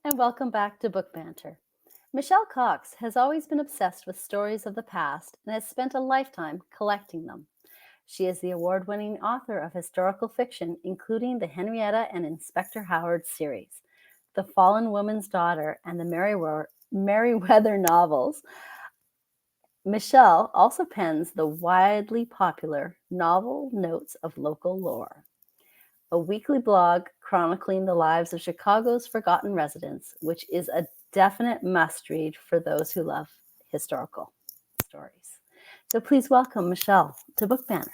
and welcome back to Book Banter. Michelle Cox has always been obsessed with stories of the past and has spent a lifetime collecting them. She is the award winning author of historical fiction, including the Henrietta and Inspector Howard series, The Fallen Woman's Daughter, and the Merriweather novels. Michelle also pens the widely popular Novel Notes of Local Lore, a weekly blog chronicling the lives of Chicago's forgotten residents, which is a definite must read for those who love historical stories. So please welcome Michelle to Book Banner.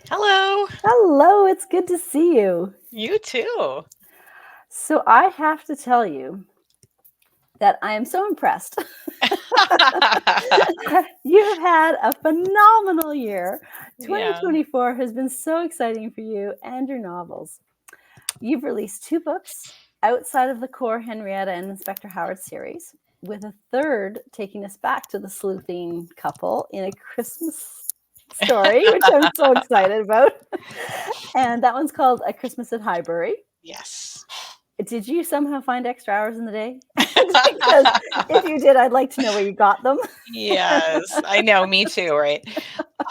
Hello. Hello, it's good to see you. You too. So I have to tell you that I am so impressed. You have had a phenomenal year. Yeah. 2024 has been so exciting for you and your novels. You've released 2 books outside of the core Henrietta and Inspector Howard series, with a third taking us back to the sleuthing couple in A Christmas Story, which I'm so excited about. And that one's called A Christmas at Highbury. Yes. Did you somehow find extra hours in the day? Because if you did, I'd like to know where you got them. Yes. I know, me too, right?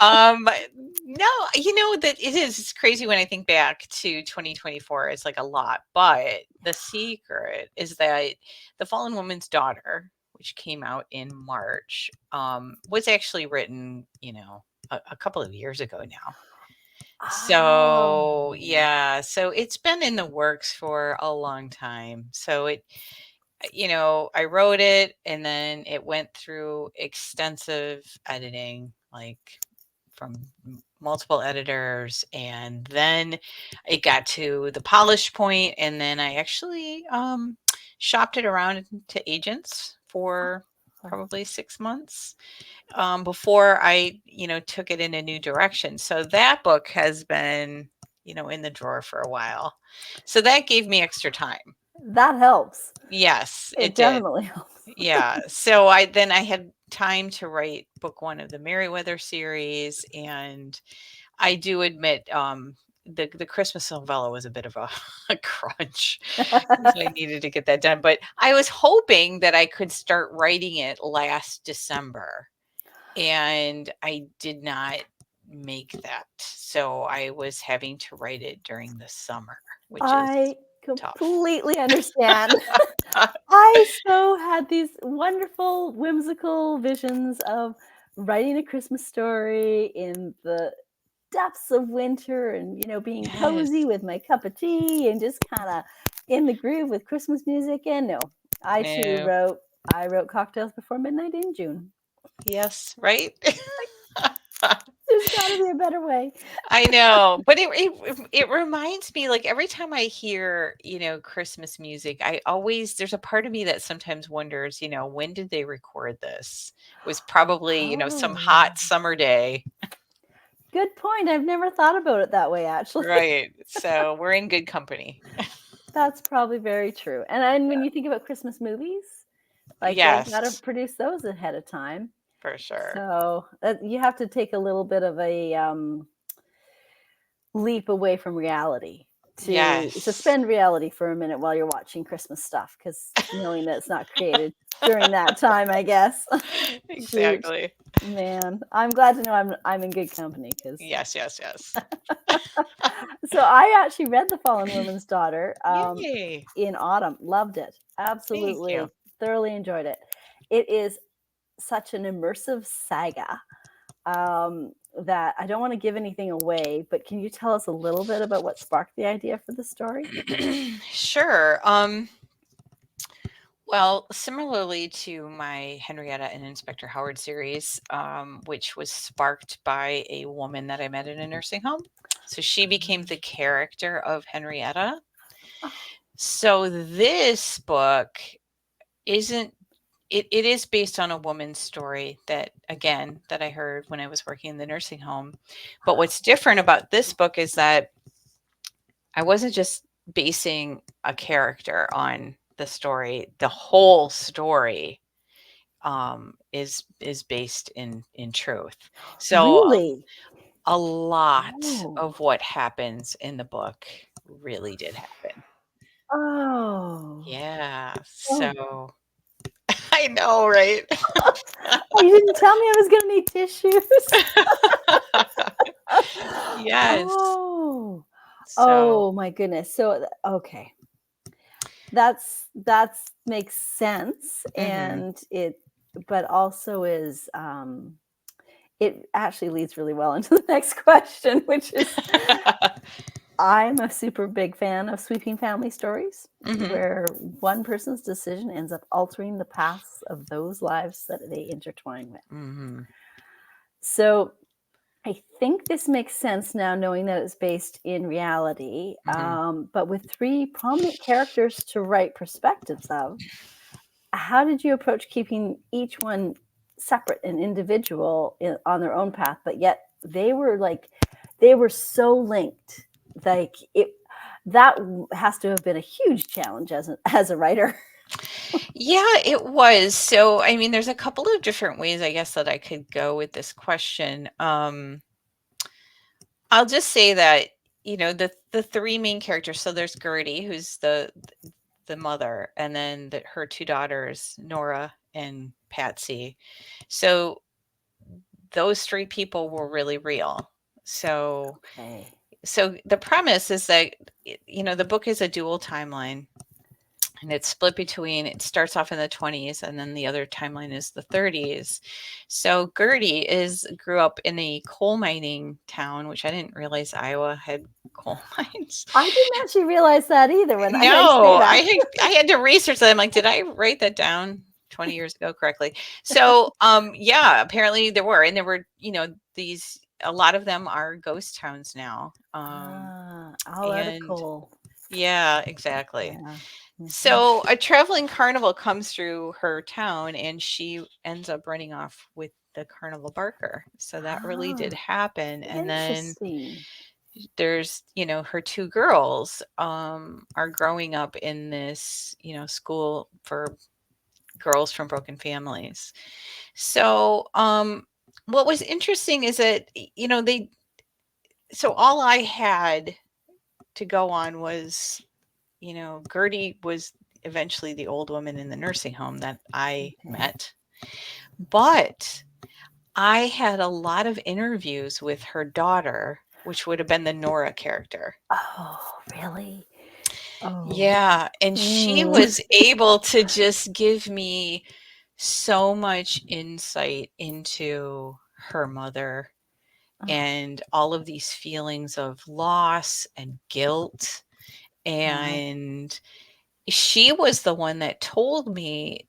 No, that it's crazy when I think back to 2024. It's like a lot, but the secret is that The Fallen Woman's Daughter, which came out in March, was actually written, a couple of years ago now. So, Oh. yeah, so it's been in the works for a long time. So I wrote it and then it went through extensive editing, like from multiple editors. And then it got to the polish point, and then I actually shopped it around to agents for probably 6 months before I, took it in a new direction. So that book has been, in the drawer for a while. So that gave me extra time. That helps. Yes, It it did. definitely helps. Yeah. So I had time to write book 1 of the Merriweather series, and I do admit the Christmas novella was a bit of a, a crunch. So I needed to get that done. But I was hoping that I could start writing it last December, and I did not make that. So I was having to write it during the summer, which is I tough. completely understand. I so had these wonderful, whimsical visions of writing a Christmas story in the depths of winter and, being Yes. cozy with my cup of tea and just kind of in the groove with Christmas music. And no, I too No. wrote Cocktails Before Midnight in June. Yes, right? There's got to be a better way. I know, but it reminds me, like, every time I hear, Christmas music, there's a part of me that sometimes wonders, when did they record this? It was probably, some Oh, hot summer day. good point. I've never thought about it that way, actually. Right. So we're in good company. That's probably very true. And when you think about Christmas movies, like they've got to Yes, produce those ahead of time. for sure. So you have to take a little bit of a leap away from reality to Yes. suspend reality for a minute while you're watching Christmas stuff, because knowing that it's not created during that time, I guess. Shoot, Exactly. man, I'm glad to know I'm in good company because. Yes, yes, yes. So I actually read The Fallen Woman's Daughter Yay. in autumn. Loved it. Thank you. Absolutely, thoroughly enjoyed it. It is such an immersive saga that I don't want to give anything away, but can you tell us a little bit about what sparked the idea for the story? Sure. Well, similarly to my Henrietta and Inspector Howard series, which was sparked by a woman that I met in a nursing home. So she became the character of Henrietta. Oh, So this book isn't it is based on a woman's story that I heard when I was working in the nursing home. But what's different about this book is that I wasn't just basing a character on the story. The whole story is based in truth. So really? a lot Oh, of what happens in the book really did happen. Oh. Yeah. Oh. So I know, right? Oh, you didn't tell me I was gonna need tissues. Yes. Oh. So, Oh my goodness. So, okay. That's makes sense, mhm. and but also is, it actually leads really well into the next question, which is I'm a super big fan of sweeping family stories Mhm. where one person's decision ends up altering the paths of those lives that they intertwine with. Mhm. So I think this makes sense now, knowing that it's based in reality. Mhm. But with three prominent characters to write perspectives of, how did you approach keeping each one separate and individual on their own path, but yet they were so linked? Like it, has to have been a huge challenge as a writer. Yeah, it was. So, I mean, there's a couple of different ways, I guess, that I could go with this question. I'll just say that, the three main characters. So there's Gertie, who's the mother, and then her two daughters, Nora and Patsy. So those three people were really real. So Okay. so the premise is that the book is a dual timeline, and it's split between, it starts off in the 20s, and then the other timeline is the 30s. So Gertie grew up in a coal mining town, which I didn't realize Iowa had coal mines. I didn't actually realize that either when I heard you say No, that. I had to research that. I'm like, did I write that down 20 years ago correctly? So, yeah, apparently there were, these, a lot of them are ghost towns now. All out of And coal. yeah, exactly. Yeah. Mhm. So a traveling carnival comes through her town, and she ends up running off with the carnival barker. So that really did Ah, happen. And then interesting. there's, her two girls are growing up in this, school for girls from broken families. So what was interesting is that, they so all I had to go on was, Gertie was eventually the old woman in the nursing home that I Okay. met. But I had a lot of interviews with her daughter, which would have been the Nora character. Oh, really? Oh. Yeah, and she Mm. was able to just give me so much insight into her mother Oh, and all of these feelings of loss and guilt. wow. And she was the one that told me.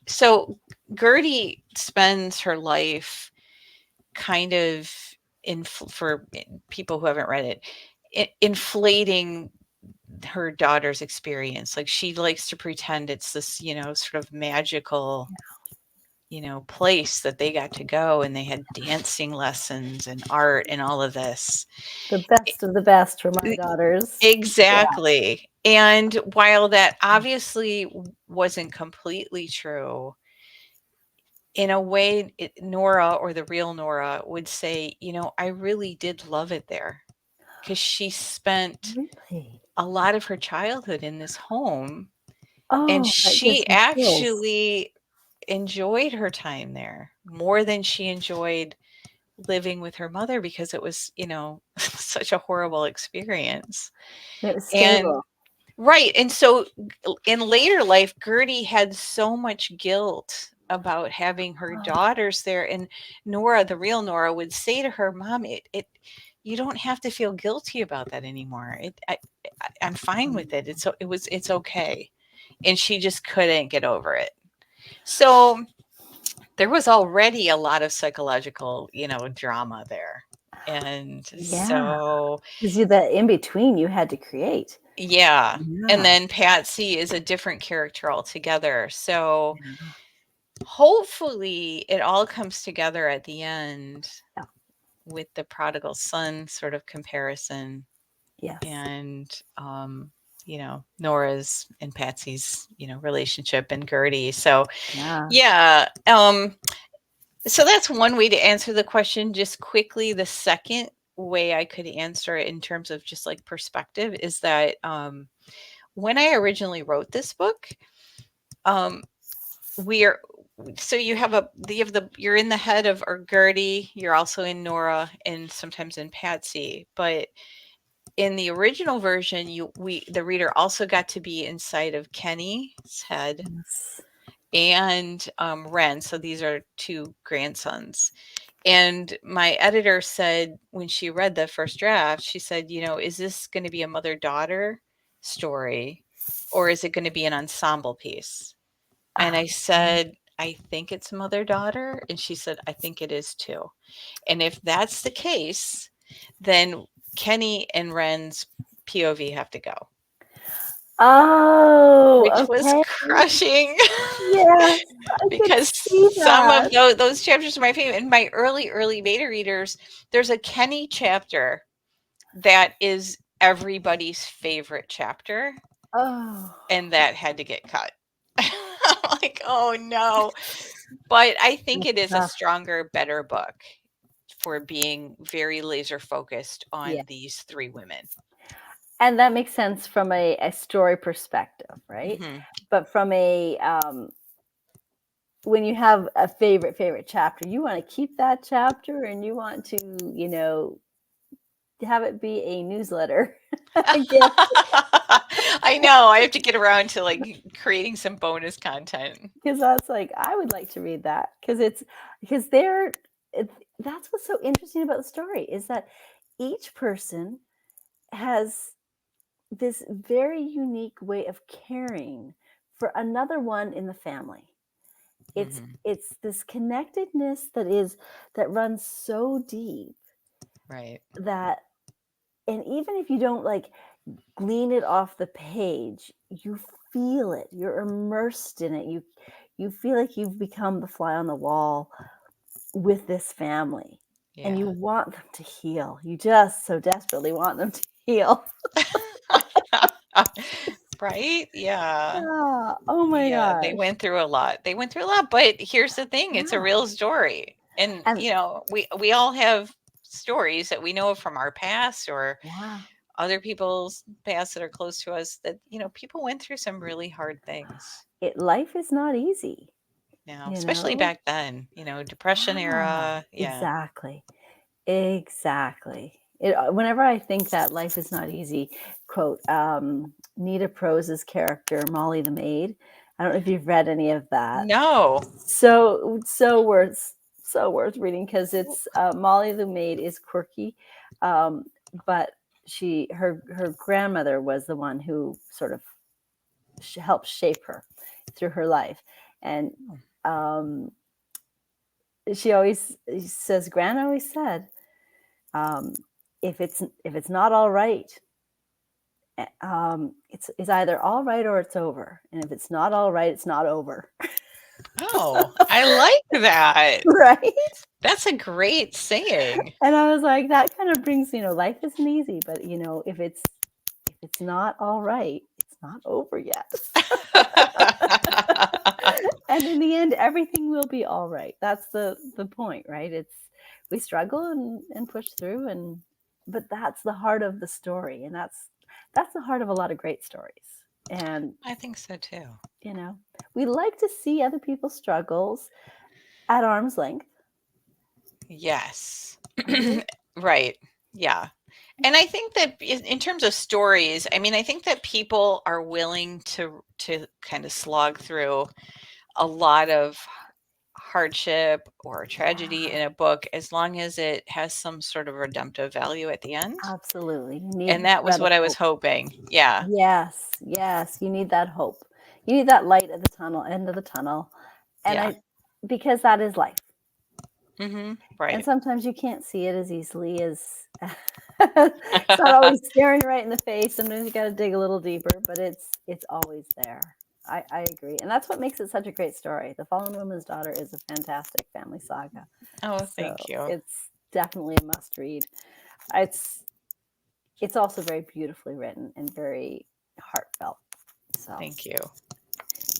So Gertie spends her life kind of for people who haven't read it, inflating her daughter's experience. Like, she likes to pretend it's this, sort of magical, place that they got to go, and they had dancing lessons and art and all of this. The best of the best for my daughters. Yeah. Exactly. And while that obviously wasn't completely true, in a way, Nora, or the real Nora, would say, I really did love it there, because she spent Really? a lot of her childhood in this home, and Oh, that gives she me chills. actually enjoyed her time there more than she enjoyed living with her mother, because it was, such a horrible experience. It was And stable. right, and so in later life, Gertie had so much guilt about having her Oh, daughters there, and Nora, the real Nora, would say to her, "Mom, it you don't have to feel guilty about that anymore. I'm fine with it. It's okay." And she just couldn't get over it. So there was already a lot of psychological, drama there. And yeah. so, 'Cause you that in between you had to create. yeah. And Yeah. then Patsy is a different character altogether. So Yeah. hopefully it all comes together at the end Yeah. with the prodigal son sort of comparison, Yes. and Nora's and Patsy's, relationship, and Gertie. So Yeah. yeah, so that's one way to answer the question. Just quickly, the second way I could answer it in terms of just like perspective is that when I originally wrote this book, um, we are so you're in the head of Gertie, you're also in Nora, and sometimes in Patsy, but in the original version, the reader also got to be inside of Kenny's head Yes. and Ren. So these are two grandsons. And my editor said when she read the first draft, she said, is this going to be a mother daughter story or is it going to be an ensemble piece? And I said, I think it's mother daughter. And she said, I think it is too. And if that's the case, then Kenny and Ren's POV have to go, Oh, which was okay. crushing. Yes, I could Because see some that. of those chapters are my favorite. In my early beta readers, there's a Kenny chapter that is everybody's favorite chapter, Oh, and that had to get cut. I'm like, oh no. But I think that's it is a tough. stronger, better book for being very laser focused Yeah. on these three women. And that makes sense from a story perspective, right? Hmm. But from when you have a favorite chapter, you want to keep that chapter and you want to, have it be a newsletter gift, I know. I have to get around to like creating some bonus content. because that's like, I would like to read that because that's what's so interesting about the story is that each person has this very unique way of caring for another one in the family. It's Hmm. it's this connectedness that runs so deep Right. that, and even if you don't like glean it off the page, you feel it. You're immersed in it. You feel like you've become the fly on the wall with this family, and you Yeah. want them to heal. You just so desperately want them to heal. Right? Yeah. Ah, oh my Yeah, they gosh. went through a lot. They went through a lot, but here's the thing, it's a Yeah. real story. And And we all have stories that we know from our past or yeah, other people's past that are close to us that, people went through some really hard things. life is not easy, Now, you especially know? back then, depression Yeah, era. Yeah. exactly. Exactly. Whenever I think that life is not easy, quote, Nita Prose's character, Molly the maid. I don't know if you've read any of that. No. So worth reading because it's Molly the maid is quirky, um, but her grandmother was the one who sort of helped shape her through her life, and um, she always says, Gran always said, um, if it's not all right, it's either all right or it's over, and if it's not all right, it's not over. Oh, I like that. Right? That's a great saying. And I was like, that kind of brings, life isn't easy, but if it's not all right, it's not over yet. And in the end, everything will be all right. That's the point, right? We struggle and push through, but that's the heart of the story, and that's the heart of a lot of great stories. And I think so too. you know, we like to see other people's struggles at arm's length, Yes. right? Right. Yeah. And I think that in terms of stories, I mean, I think that people are willing to kind of slog through a lot of hardship or tragedy Yeah, in a book as long as it has some sort of redemptive value at the end. absolutely. You need And the that was thread of what I was hope. hoping. Yeah. Yes, you need that hope. You need that light at the tunnel, end of the tunnel. And Yeah. I because that is life. And Right. sometimes you can't see it as easily as it's not always staring right in the face. Sometimes you got to dig a little deeper, but it's always there. I agree. And that's what makes it such a great story. The Fallen Woman's Daughter is a fantastic family saga. Oh, So thank you. it's definitely a must read. It's it's also very beautifully written and very heartfelt. So Thank you.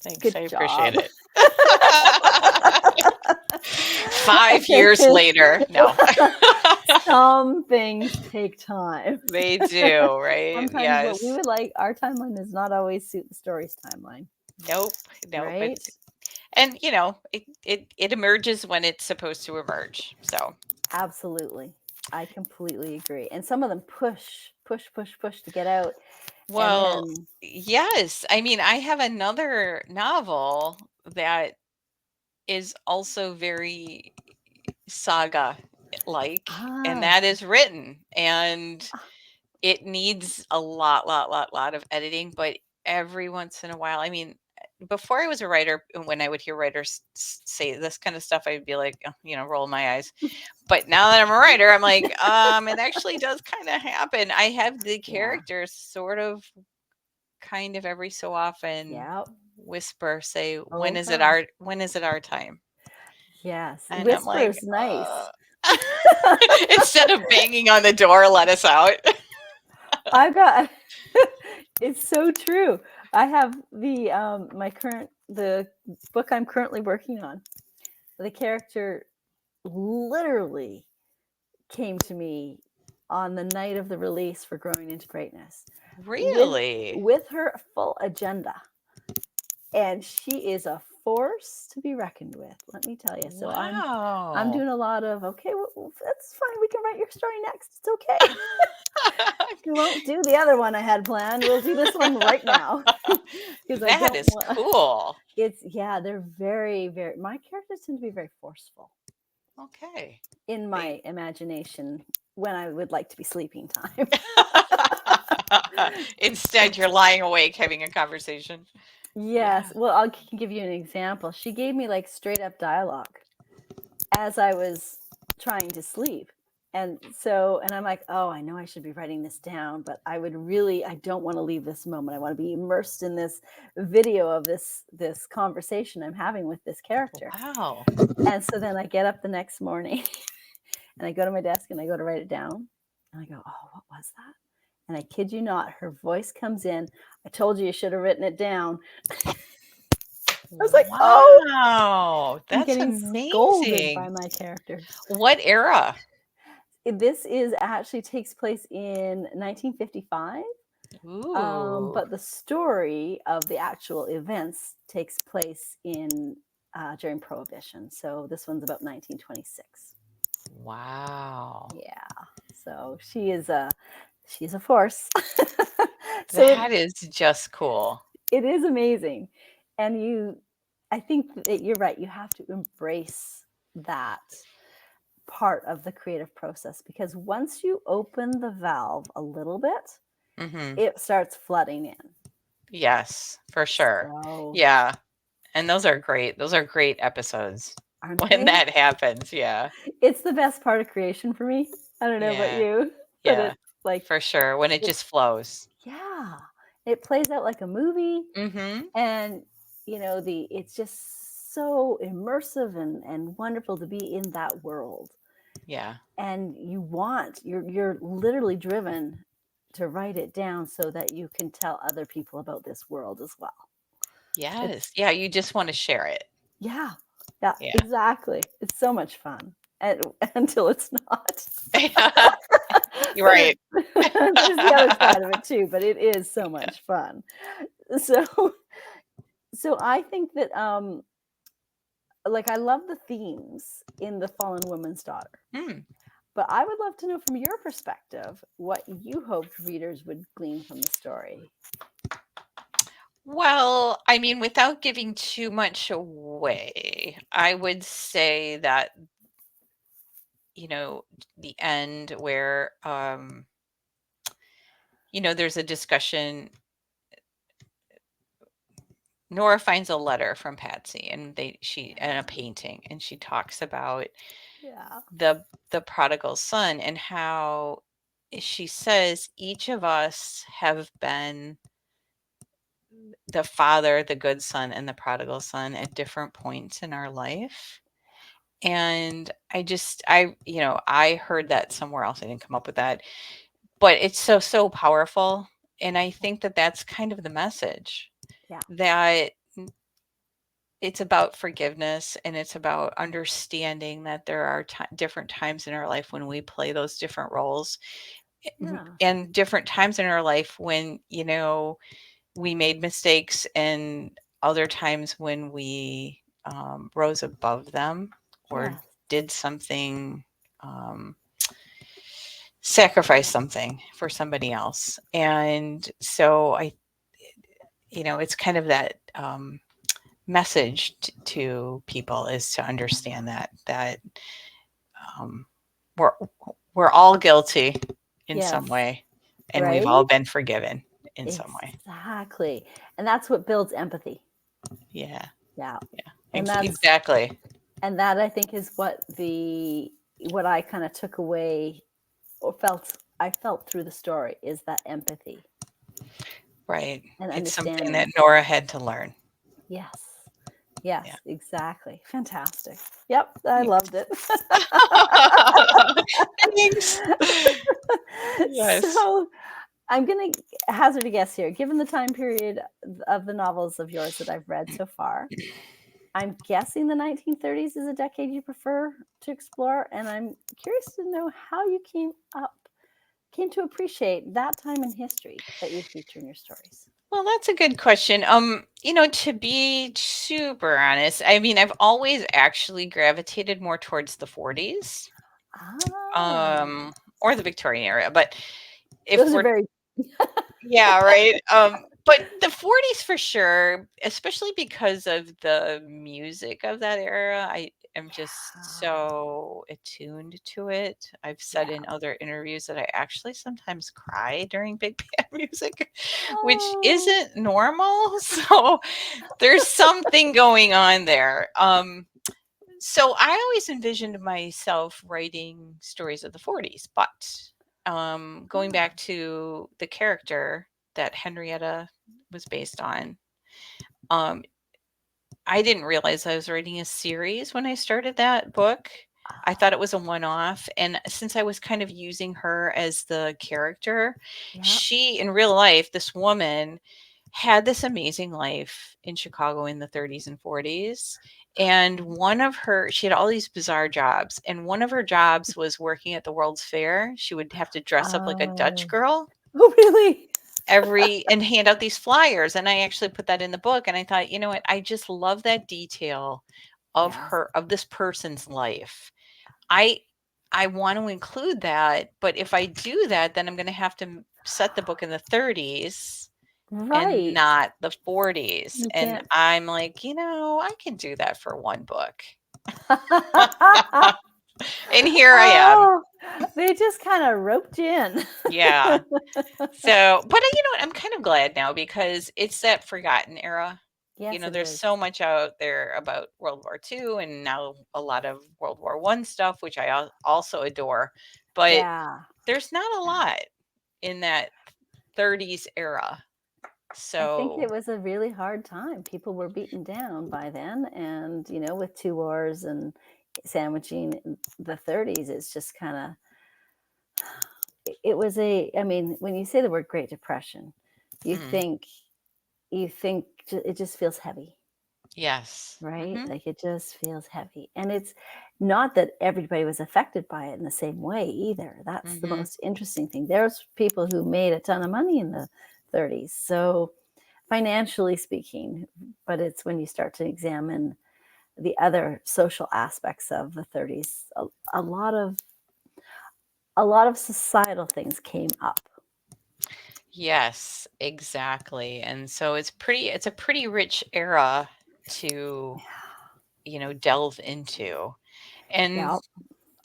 Thanks. good I appreciate job. it. 5 years later. No. Some things take time. They do, right? Sometimes what we Yes. would like, our timeline does not always suit the story's timeline, Nope. Nope. right? And it emerges when it's supposed to emerge. So Absolutely. I completely agree. And some of them push to get out. And well, then, yes. I mean, I have another novel that is also very saga like, and ah, that is written, and it needs a lot of editing, but every once in a while, I mean, before I was a writer, and when I would hear writers say this kind of stuff, I'd be like, roll my eyes. But now that I'm a writer, I'm like, it actually does kind of happen. I have the yeah, characters sort of kind of every so often yeah. whisper, say, Oh gosh. when is it our time? Yes. And I'm like, Whisper's nice. instead of banging on the door, let us out. I've got it's so true. I have the book I'm currently working on. The character literally came to me on the night of the release for Growing into Greatness with Really? her full agenda. And she is a force to be reckoned with, let me tell you. So I'm Wow. doing a lot of, okay, well, that's fine. We can write your story next. It's okay. We won't do the other one I had planned. We'll do this one right now. Because I That don't is want cool. they're very, very, my characters tend to be very forceful Okay. in They my imagination when I would like to be sleeping time. Instead, you're lying awake having a conversation. Yeah. Yes. Well, I'll give you an example. She gave me like straight up dialogue as I was trying to sleep. And I'm like, oh, I know I should be writing this down, but I don't want to leave this moment. I want to be immersed in this video of this conversation I'm having with this character. Wow. And so then I get up the next morning and I go to my desk and I go to write it down. And I go, oh, what was that? And I kid you not, her voice comes in. I told you should have written it down. I was like, oh, Wow. I'm That's getting scolded by amazing. my characters. What era? This is actually takes place in 1955, Ooh. but the story of the actual events takes place in during Prohibition. So this one's about 1926. Wow. Yeah. So she's a force. So That is just cool. it is amazing, and I think that you're right. You have to embrace that part of the creative process, because once you open the valve a little bit, Hmm. it starts flooding in. Yes, for sure. So, Yeah. And those are great. Those are great episodes aren't when they? that happens. Yeah. It's the best part of creation for me. I don't know about Yeah. you, but Yeah. it's like, For sure. When it it, just flows. yeah, it plays out like a movie, Hmm. and it's just so immersive and wonderful to be in that world. Yeah. And you're literally driven to write it down so that you can tell other people about this world as well. Yes. It's Yeah. You just want to share it. Yeah, yeah, Yeah. exactly. It's so much fun, and until it's not. You're But right. there's the other side of it too, but it is so much fun. So I think that like, I love the themes in The Fallen Woman's Daughter, Hmm. but I would love to know from your perspective what you hoped readers would glean from the story. Well, I mean, without giving too much away, I would say that, you know, the end where, there's a discussion. Nora finds a letter from Patsy, and she and a painting, and she talks about Yeah. the prodigal son, and how she says each of us have been the father, the good son, and the prodigal son at different points in our life. And I heard that somewhere else. I didn't come up with that, but it's so powerful. And I think that that's kind of the message, Yeah. that it's about forgiveness, and it's about understanding that there are different times in our life when we play those different roles, Yeah. and different times in our life when, we made mistakes, and other times when we rose above them or Yes. did something, um, sacrifice something for somebody else. And so it's kind of that message to people, is to understand that um, we're we're all guilty in Yes. some way, and we've all Right? been forgiven in some way. Exactly. And that's what builds empathy. Yeah, Yeah. yeah, And that's exactly. and that I think is what I kind of took away or I felt through the story is that empathy Right. and It's something that understanding. Nora had to learn. Yes. Yeah. Yes, exactly. Fantastic. Yep, I loved it. Thanks. Yes. So I'm going to hazard a guess here. Given the time period of the novels of yours that I've read so far, I'm guessing the 1930s is a decade you prefer to explore, and I'm curious to know how you came to appreciate that time in history that you feature in your stories. Well, that's a good question. To be super honest, I mean, I've always actually gravitated more towards the 40s, Ah, or the Victorian era. But if those are we're very yeah, right. But the 40s for sure, especially because of the music of that era. I am just yeah, so attuned to it. I've said yeah. in other interviews that I actually sometimes cry during big band music, which Oh, isn't normal. So there's something going on there. So I always envisioned myself writing stories of the 40s, but going ah, back to the character that Henrietta was based on, um, I didn't realize I was writing a series when I started that book. I thought it oh, was a one off. And since I was kind of using her as the character, yeah. she, in real life, this woman had this amazing life in Chicago in the 30s and 40s. And she had all these bizarre jobs. And one of her jobs was working at the World's Fair. She would have to dress up like a Dutch Oh, girl oh, really? and hand out these flyers. And I actually put that in the book. And I thought, you know what? I just love that detail Yes. of this person's life. I I want to include that, but if I do that, then I'm going to have to set the book in the 30s and Right. not the 40s. You And can't. I'm like, I can do that for one book. And here I am. Oh, they just kind of roped you in. Yeah. So, but what? I'm kind of glad now because it's that forgotten era. Yes, it There's is. so much out there about World War II and now a lot of World War One stuff, which I also adore. But Yeah. there's not a lot in that 30s era. I think So, it was a really hard time. People were beaten down by then. And, with two wars and sandwiching the 30s, it's just kind of, it was I mean, when you say the word Great Depression, you mm, think, it just feels heavy, yes. right? Hmm. Like it just feels heavy. And it's not that everybody was affected by it in the same way either. That's the Hmm. most interesting thing. There's people who made a ton of money in the 30s. So, financially speaking, but it's when you start to examine the other social aspects of the 30s, a lot of societal things came up. Yes, exactly. And so it's a pretty rich era to, delve into. And Yeah.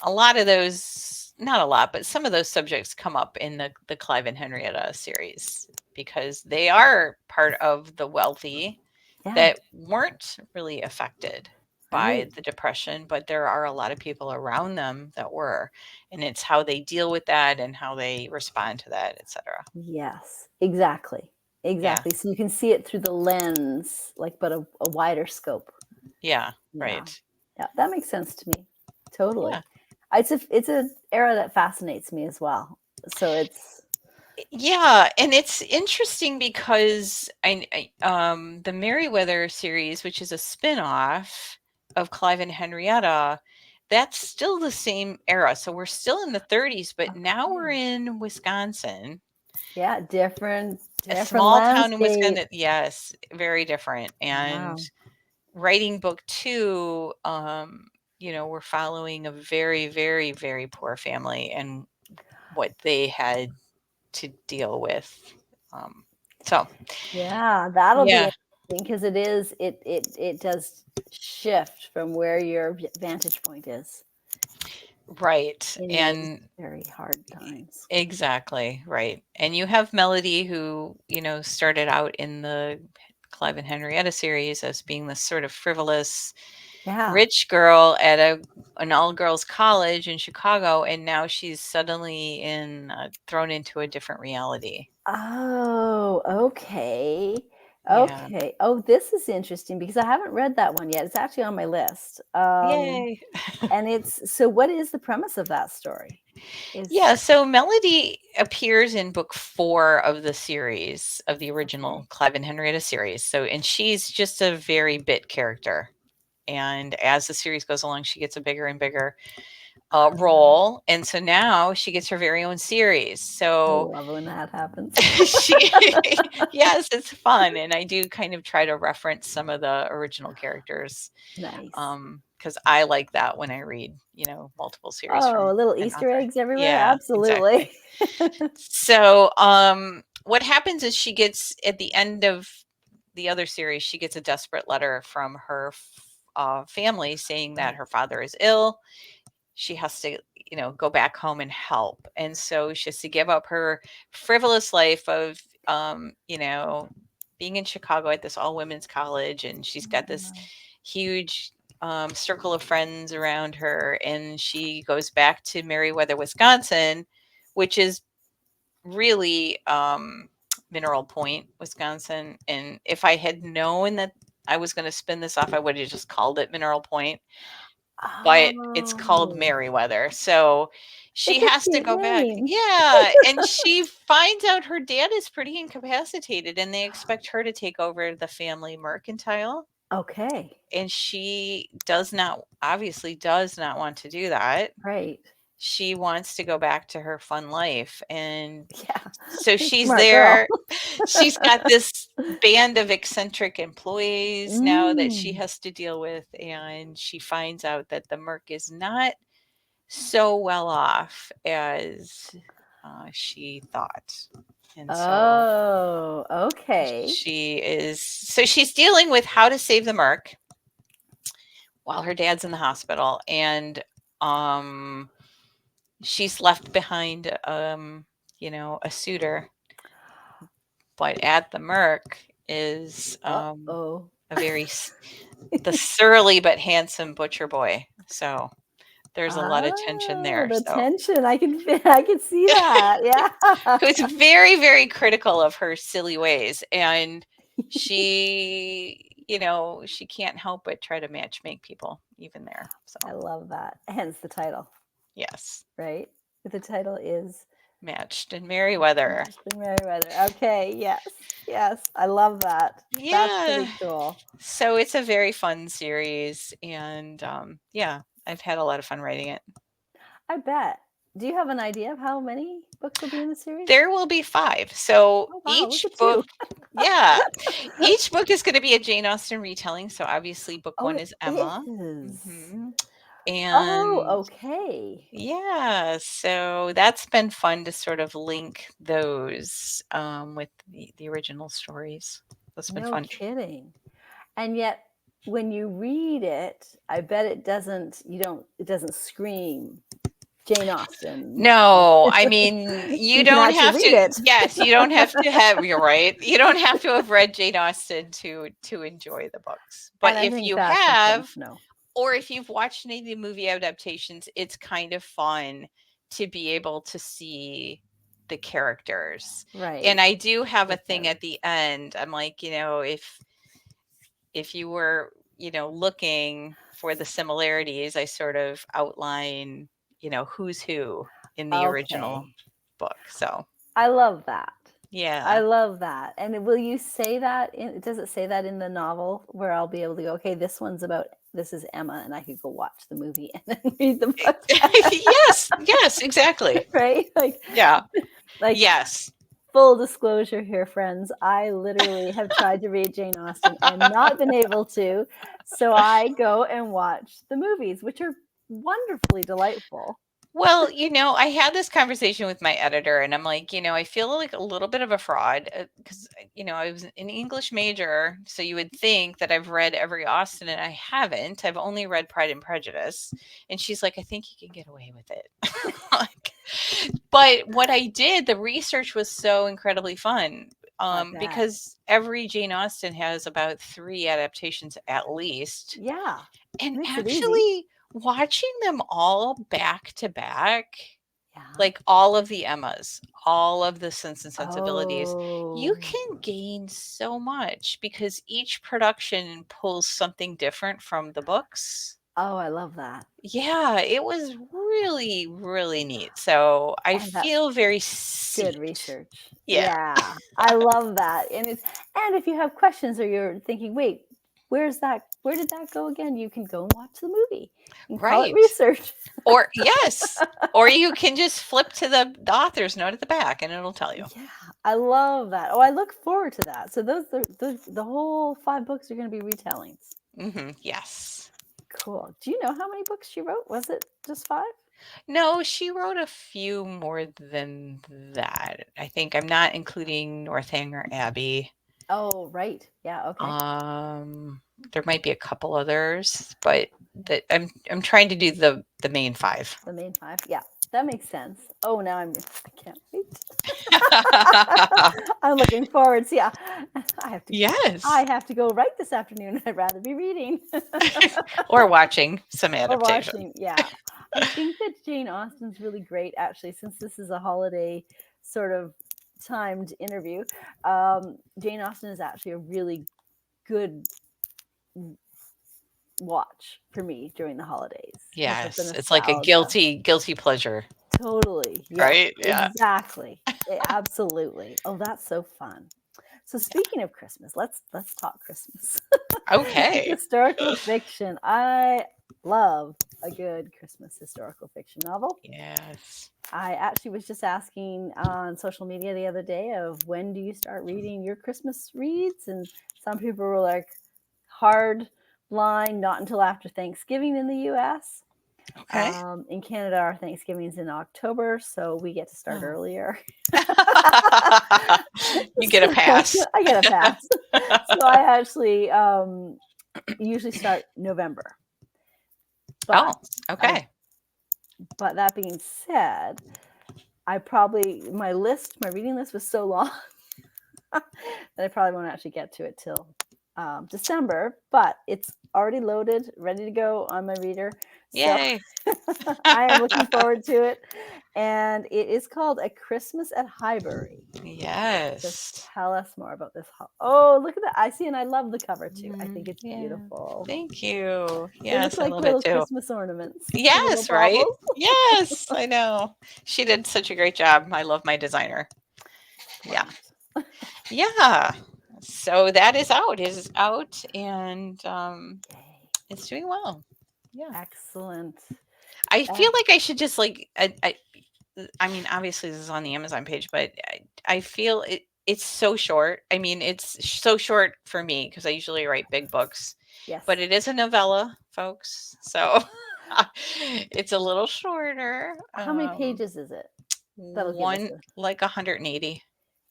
a lot of those, not a lot, but some of those subjects come up in the Clive and Henrietta series because they are part of the wealthy Yeah. that weren't really affected by Right. the depression, but there are a lot of people around them that were. And it's how they deal with that and how they respond to that, etc. Yes, exactly. Yeah. Exactly. So you can see it through the lens, like, but a wider scope. Yeah. Yeah. Right. Yeah. That makes sense to me. Totally. Yeah. It's a era that fascinates me as well. So it's Yeah, and it's interesting because the Merriweather series, which is a spin-off of Clive and Henrietta, that's still the same era. So we're still in the 30s, but now we're Okay. in Wisconsin, Yeah, different a different small town in landscape. Wisconsin. Yes, very different. And Wow. writing book two, we're following a very, very, very poor family and what they had to deal with. Um, so Yeah, that'll be yeah, interesting because it does shift from where your vantage point is right. in those And very hard times. exactly, right. And you have Melody who, started out in the Clive and Henrietta series as being this sort of frivolous Yeah. rich girl at an all-girls college in Chicago, and now she's suddenly thrown into a different reality. Oh, okay. Yeah. Okay. Oh, this is interesting because I haven't read that one yet. It's actually on my list. Yay. And it's so what is the premise of that story? Is Yeah, so Melody appears in book 4 of the series, of the okay. original Clive and Henrietta series. So, and she's just a very bit character. And as the series goes along, she gets a bigger and bigger Ah, role. And so now she gets her very own series. I So love when that happens. she, yes, it's fun. And I do kind of try to reference some of the original characters, Nice. because I like that when I read, multiple series Oh, from little an Easter author. eggs everywhere? Yeah, exactly. Absolutely. So, what happens is she gets at the end of the other series, she gets a desperate letter from her family saying that Right. her father is ill. She has to, go back home and help. And so she has to give up her frivolous life of, being in Chicago at this all women's college. And she's got this Wow. huge circle of friends around her. And she goes back to Merriweather, Wisconsin, which is really Mineral Point, Wisconsin. And if I had known that I was going to spin this off, I would have just called it Mineral Point, but it's called Oh, Merriweather. So she it's a has to cute go back. name. Yeah. And she finds out her dad is pretty incapacitated and they expect her to take over the family mercantile. Okay. And she obviously does not want to do that. Right. She wants to go back to her fun life. And Yeah. so she's Smart girl. there. She's got this band of eccentric employees now that she Mm. has to deal with. And she finds out that the Merc is not so well off as she thought. And so Oh, okay. she's dealing with how to save the Merc while her dad's in the hospital. And um, she's left behind, a suitor, but at the Merc is Uh-oh. a the surly but handsome butcher boy. So there's a lot of tension Oh, there. the So tension. I can see that. Yeah. who's very, very critical of her silly ways. And she can't help but try to match make people even there. So, I love that. Hence the title, yes, right? The title is matched in Merriweather. Matched in Merriweather. Okay, yes. Yes, I love that. That's Yeah. pretty cool. So it's a very fun series. And yeah, I've had a lot of fun writing it. I bet. Do you have an idea of how many books will be in the series? There will be 5. So Oh, wow, look each at book, you. yeah, each book is going to be a Jane Austen retelling. So obviously, book Oh, 1 it is Emma. is. hmm Oh, And okay. yeah, so that's been fun to sort of link those with the original stories. That's been No fun. kidding. And yet when you read it, I bet it doesn't scream Jane Austen. No, I mean, you You can don't actually have read to, it. yes, you don't have to have, you're right. You don't have to have read Jane Austen to enjoy the books. But And I if think you that's important have, to know. or if you've watched any of the movie adaptations, it's kind of fun to be able to see the characters. Right. And I do have a thing Because at the end. I'm like, if you were, looking for the similarities, I sort of outline, who's who in the original okay. book. So, I love that. Yeah. I love that. And will you say that does it say that in the novel where I'll be able to go, okay, this is Emma, and I could go watch the movie and then read the book? Yes, exactly. Right? Yeah. Like Yes. full disclosure here, friends, I literally have tried to read Jane Austen and not been able to. So I go and watch the movies, which are wonderfully delightful. Well, I had this conversation with my editor, and I'm like, I feel like a little bit of a fraud because, I was an English major. So you would think that I've read every Austen, and I haven't. I've only read Pride and Prejudice. And she's like, I think you can get away with it. Like, but what I did, the research was so incredibly fun because every Jane Austen has about 3 adaptations at least. Yeah. And Makes it easy. actually, watching them all back to back, Yeah. like all of the Emmas, all of the Sense and Sensibilities, you Oh. can gain so much because each production pulls something different from the books. Oh, I love that. Yeah, it was really, really neat. So I And that's feel very good steeped. research. Yeah. Yeah. I love that. And if you have questions or you're thinking, wait, where did that go again? You can go and watch the movie and call it Right. research. Or yes. Or you can just flip to the author's note at the back and it'll tell you. Yeah, I love that. Oh, I look forward to that. So the whole 5 books are going to be retellings. Yes. Cool. Do you know how many books she wrote? Was it just 5? No, she wrote a few more than that. I think I'm not including Northanger Abbey. Oh, right. Yeah, okay. There might be a couple others, but that I'm trying to do the main 5. The main 5. Yeah, that makes sense. Oh, now I can't wait. I'm looking forward. So yeah, Yes. I have to go right this afternoon. I'd rather be reading Or watching some or adaptation. watching. Yeah, I think that Jane Austen's really great, actually, since this is a holiday sort of timed interview. Jane Austen is actually a really good watch for me during the holidays. Yes, it's like a guilty pleasure. Totally. Yeah. Right? Yeah. Exactly. Absolutely. Oh, that's so fun. So speaking of Christmas, let's talk Christmas. Okay. Historical fiction. I love a good Christmas historical fiction novel. Yes. I actually was just asking on social media the other day of when do you start reading your Christmas reads, and some people were like, hard line, not until after Thanksgiving in the US. Okay. In Canada, our Thanksgiving is in October, so we get to start earlier. You get a pass. I get a pass. So I actually usually start November. But, okay. But that being said, my reading list was so long that I probably won't actually get to it till December, but it's already loaded, ready to go on my reader. Yay. So I am looking forward to it. And it is called A Christmas at Highbury. Yes. Just tell us more about this. Oh, look at that. I see, and I love the cover too. I think it's beautiful. Thank you. They look Yes, I like love little it too. Christmas ornaments. Yes, right? Yes, I know. She did such a great job. I love my designer. Yeah. Yeah. So that is out. It is out and it's doing well. Yeah. Excellent. I feel like I should just like I mean, obviously this is on the Amazon page, but I feel it's so short. I mean, it's so short for me because I usually write big books. Yes. But it is a novella, folks. So it's a little shorter. How many pages is it? Like 180.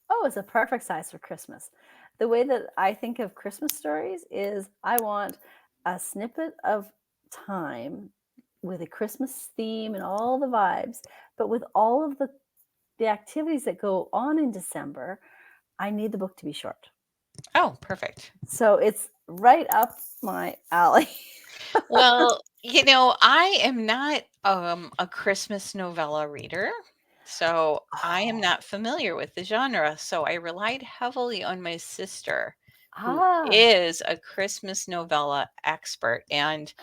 Oh, it's a perfect size for Christmas. The way that I think of Christmas stories is I want a snippet of time with a Christmas theme and all the vibes, but with all of the activities that go on in December, I need the book to be short. Oh, perfect. So it's right up my alley. Well, I am not a Christmas novella reader. So I am not familiar with the genre. So I relied heavily on my sister, who is a Christmas novella expert. And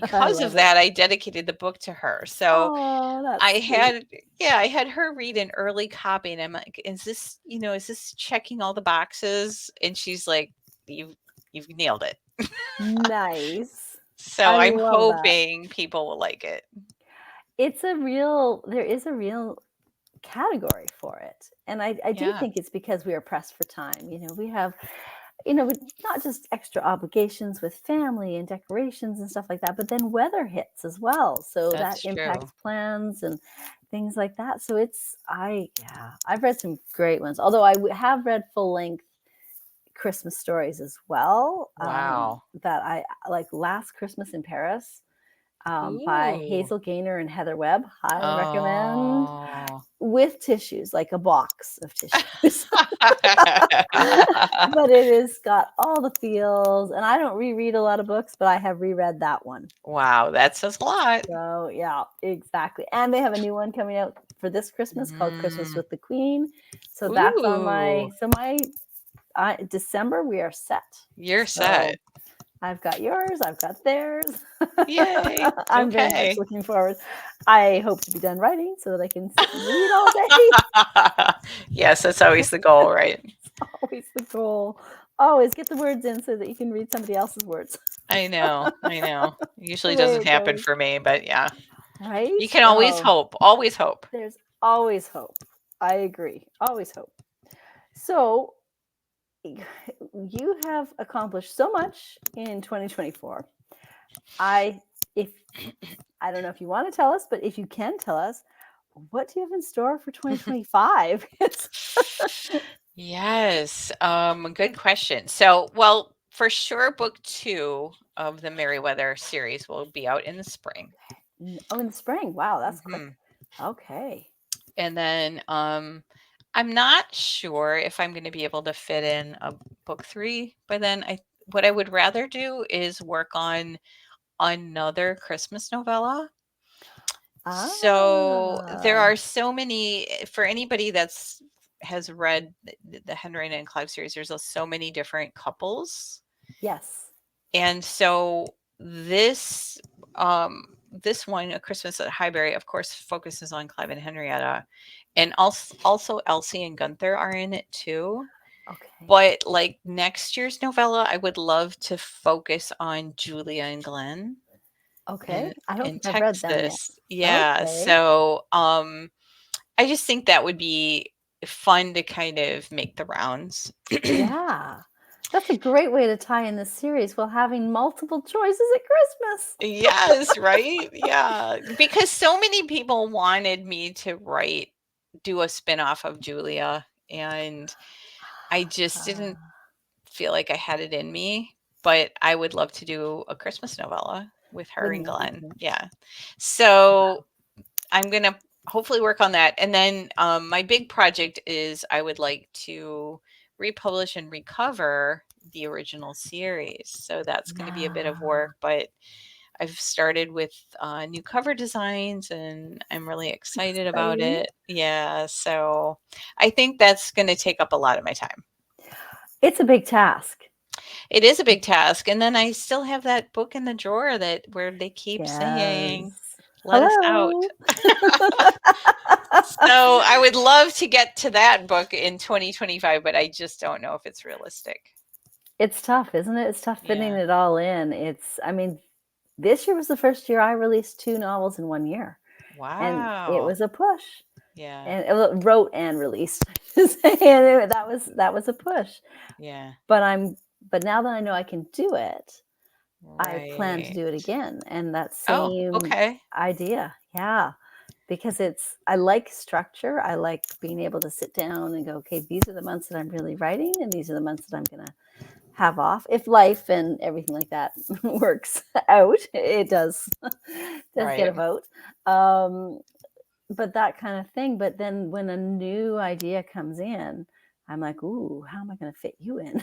I because of love it. that, I dedicated the book to her. So Oh, I that's sweet. had, yeah, I had her read an early copy, and I'm like, is this, is this checking all the boxes? And she's like, you've nailed it. Nice. So I I'm love that. hoping people will like it. There is a real category for it. And I do Yeah, think it's because we are pressed for time. We have, not just extra obligations with family and decorations and stuff like that, but then weather hits as well. So that that's impacts true. plans and things like that. So yeah, I've read some great ones. Although have read full length Christmas stories as well. Wow. That I like Last Christmas in Paris by Ooh. Hazel Gaynor and Heather Webb. Highly recommend. Oh. With tissues, like a box of tissues. But it has got all the feels. And I don't reread a lot of books, but I have reread that one. Wow, that says a lot. So yeah, exactly. And they have a new one coming out for this Christmas called Christmas Mm. with the Queen. So that's on Ooh, my December. We are set. you're So set. I've got yours. I've got theirs. Yay. I'm very much Okay. looking forward. I hope to be done writing so that I can sit and read all day. Yes, that's always the goal, right? It's always the goal. Always get the words in so that you can read somebody else's words. I know. I know. The Usually way doesn't it happen goes, for me, but yeah. right? You can always Oh, hope. Always hope. there's always hope. I agree. Always hope. So you have accomplished so much in 2024. I if I don't know if you want to tell us, but if you can tell us, what do you have in store for 2025? Yes. Good question. So, well, for sure, book 2 of the Merriweather series will be out in the spring. Oh, in the spring. Wow, that's quick. Hmm. Okay. And then I'm not sure if I'm going to be able to fit in a book 3 by then. What I would rather do is work on another Christmas novella. So there Ah, are so many, for anybody that's has read the Henrietta and Clive series, there's so many different couples. yes. And so this one, A Christmas at Highbury, of course, focuses on Clive and Henrietta. And also Elsie and Gunther are in it too. Okay. But like next year's novella, I would love to focus on Julia and Glenn Okay. in I don't in think I've read them yet. Texas. Yeah. Okay. So I just think that would be fun to kind of make the rounds. Yeah. That's a great way to tie in this series while having multiple choices at Christmas. Yes, right? Yeah, because so many people wanted me to do a spin-off of Julia, and I just didn't Ah, feel like I had it in me, but I would love to do a Christmas novella with her wouldn't and that be Glenn. great? Yeah. Wow. So I'm gonna hopefully work on that. And then my big project is I would like to republish and recover the original series. So that's going to be a bit of Yeah. work, but I've started with new cover designs and I'm really excited about Exciting. it. Yeah. So I think that's going to take up a lot of my time. It's a big task. It is a big task. And then I still have that book in the drawer where they keep saying, Yes. let us out. Hello. So I would love to get to that book in 2025, but I just don't know if it's realistic. It's tough, isn't it? It's tough fitting Yeah. it all in. I mean, this year was the first year I released 2 novels in 1 year, and it Wow. was a push. Yeah. And wrote and released. And that was a push. Yeah. But now that I know I can do it, I plan to Right. do it again. And that Oh, same okay. idea. Yeah. Because I like structure. I like being able to sit down and go, okay, these are the months that I'm really writing, and these are the months that I'm gonna have off. If life and everything like that works out, it does get Right. a vote. Um, but that kind of thing. But then when a new idea comes in, I'm like, ooh, how am I going to fit you in?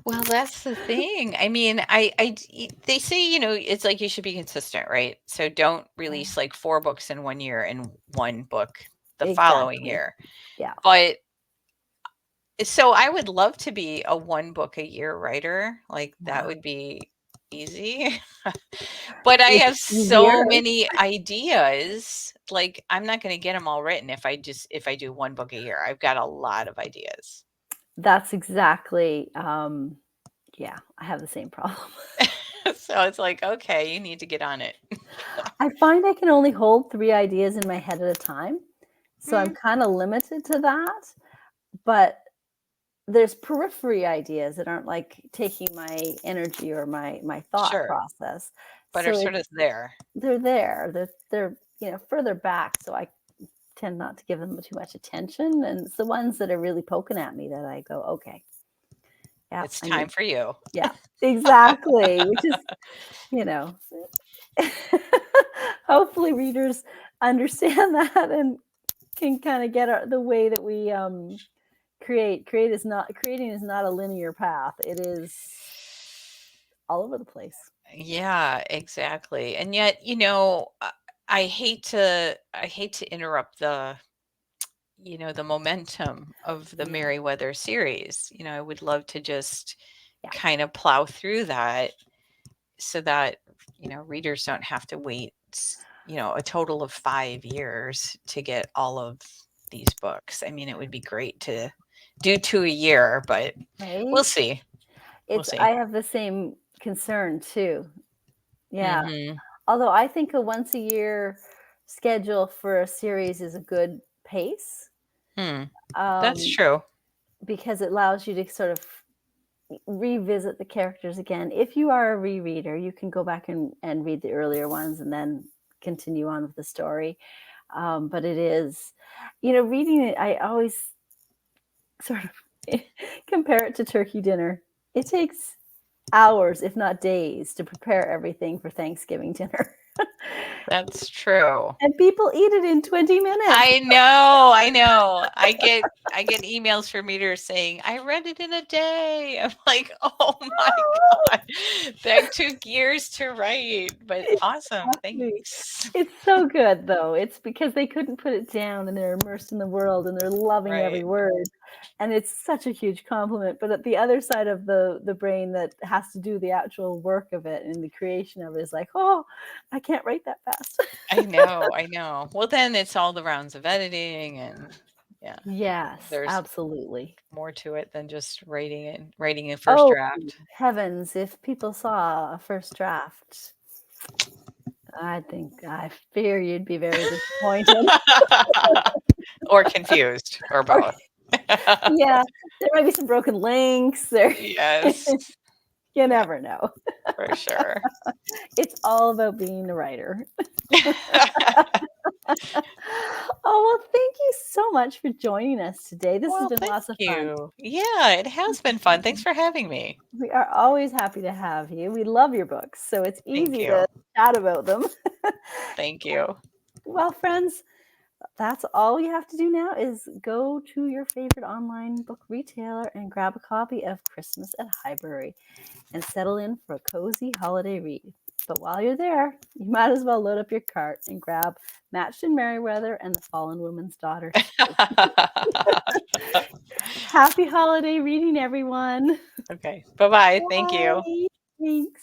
Well, that's the thing. I mean, they say, it's like you should be consistent, right? So don't Yeah, release like 4 books in 1 year and 1 book the following exactly. year. Yeah. But so I would love to be a 1 book a year writer. Like that Yeah. would be easy. But I have It's so easier. many ideas. Like, I'm not going to get them all written if I do one book a year. I've got a lot of ideas. That's exactly, yeah, I have the same problem. So it's like, okay, you need to get on it. I find I can only hold 3 ideas in my head at a time, so I'm Mm, kinda limited to that, but there's periphery ideas that aren't, like, taking my energy or my thought sure, process. but are So sort of there. they're there. They're, further back, so I tend not to give them too much attention, and it's the ones that are really poking at me that I go, "Okay, yeah, It's I time need." for you. Yeah, exactly, which is, you know, hopefully readers understand that and can kinda get the way that we, creating is not a linear path. It is all over the place. Yeah, exactly. And yet, I hate to interrupt the momentum of the Yeah, Merriweather series. I would love to just yeah, kind of plow through that so that, readers don't have to wait, a total of 5 years to get all of these books. I mean, it would be great to do two a year, but we'll right? see. We'll I see. have the same concern too. Yeah. Hmm. Although I think a once a year schedule for a series is a good pace, Hmm. That's um, true. because it allows you to sort of revisit the characters again. If you are a rereader, you can go back and read the earlier ones and then continue on with the story. But it is, reading it, I always sort of compare it to turkey dinner. It takes hours, if not days, to prepare everything for Thanksgiving dinner. That's true. And people eat it in 20 minutes. I know, I know. I get emails from readers saying, "I read it in a day." I'm like, "Oh my god. That took years to write, but awesome. Exactly. Thanks." It's so good though. It's because they couldn't put it down and they're immersed in the world and they're loving every Right. word. And it's such a huge compliment. But at the other side of the brain that has to do the actual work of it and the creation of it is like, oh, I can't write that fast. I know, I know. Well, then it's all the rounds of editing and yeah, Yes, there's absolutely. more to it than just writing a first Oh, draft. heavens, if people saw a first draft, I fear you'd be very disappointed. Or confused, or Or both. yeah, there might be some broken links there. Yes. You Yeah, never know. for sure. It's all about being a writer. Oh, well, thank you so much for joining us today. This has Well, been thank lots of fun. you. Yeah, it has been fun. Thanks for having me. We are always happy to have you. We love your books, so it's Thank easy you. to chat about them. Thank you. Well, friends, that's all you have to do now is go to your favorite online book retailer and grab a copy of Christmas at Highbury and settle in for a cozy holiday read. But while you're there, you might as well load up your cart and grab Matched in Merriweather and The Fallen Woman's Daughter too. Happy holiday reading, everyone. Okay. Bye-bye. Thank you. Bye. Thanks.